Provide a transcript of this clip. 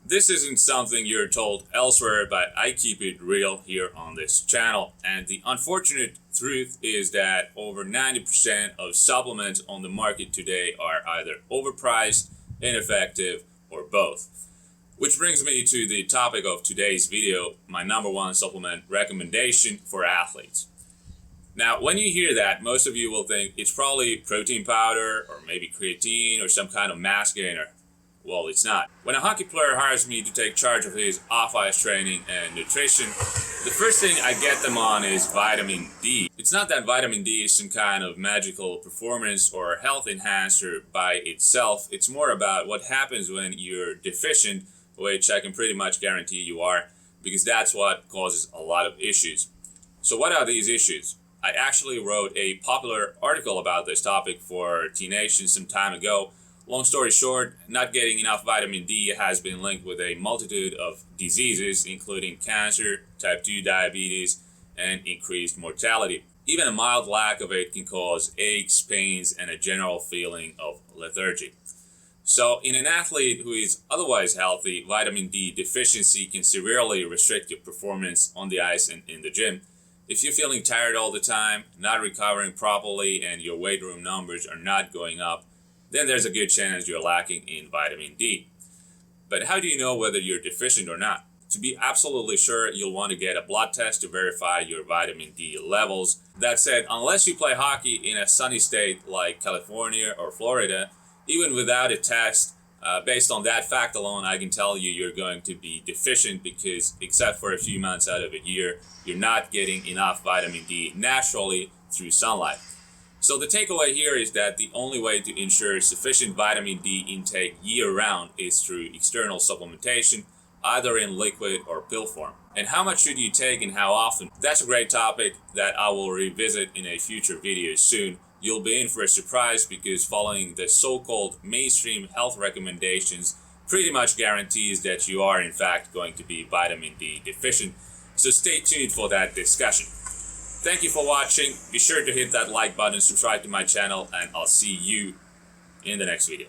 This isn't something you're told elsewhere, but I keep it real here on this channel. And the unfortunate truth is that over 90% of supplements on the market today are either overpriced, ineffective, or both. Which brings me to the topic of today's video, my number one supplement recommendation for athletes. Now, when you hear that, most of you will think it's probably protein powder or maybe creatine or some kind of mass gainer. Well, it's not. When a hockey player hires me to take charge of his off-ice training and nutrition, the first thing I get them on is vitamin D. It's not that vitamin D is some kind of magical performance or health enhancer by itself. It's more about what happens when you're deficient, which I can pretty much guarantee you are, because that's what causes a lot of issues. So what are these issues? I actually wrote a popular article about this topic for T-Nation some time ago. Long story short, not getting enough vitamin D has been linked with a multitude of diseases, including cancer, type 2 diabetes, and increased mortality. Even a mild lack of it can cause aches, pains, and a general feeling of lethargy. So in an athlete who is otherwise healthy, vitamin D deficiency can severely restrict your performance on the ice and in the gym. If you're feeling tired all the time, not recovering properly, and your weight room numbers are not going up, then there's a good chance you're lacking in vitamin D. But how do you know whether you're deficient or not? To be absolutely sure, you'll want to get a blood test to verify your vitamin D levels. That said, unless you play hockey in a sunny state like California or Florida, even without a test, based on that fact alone, I can tell you you're going to be deficient because except for a few months out of a year, you're not getting enough vitamin D naturally through sunlight. So the takeaway here is that the only way to ensure sufficient vitamin D intake year-round is through external supplementation, either in liquid or pill form. And how much should you take and how often? That's a great topic that I will revisit in a future video soon. You'll be in for a surprise because following the so-called mainstream health recommendations pretty much guarantees that you are in fact going to be vitamin D deficient. So stay tuned for that discussion. Thank you for watching. Be sure to hit that like button, subscribe to my channel, and I'll see you in the next video.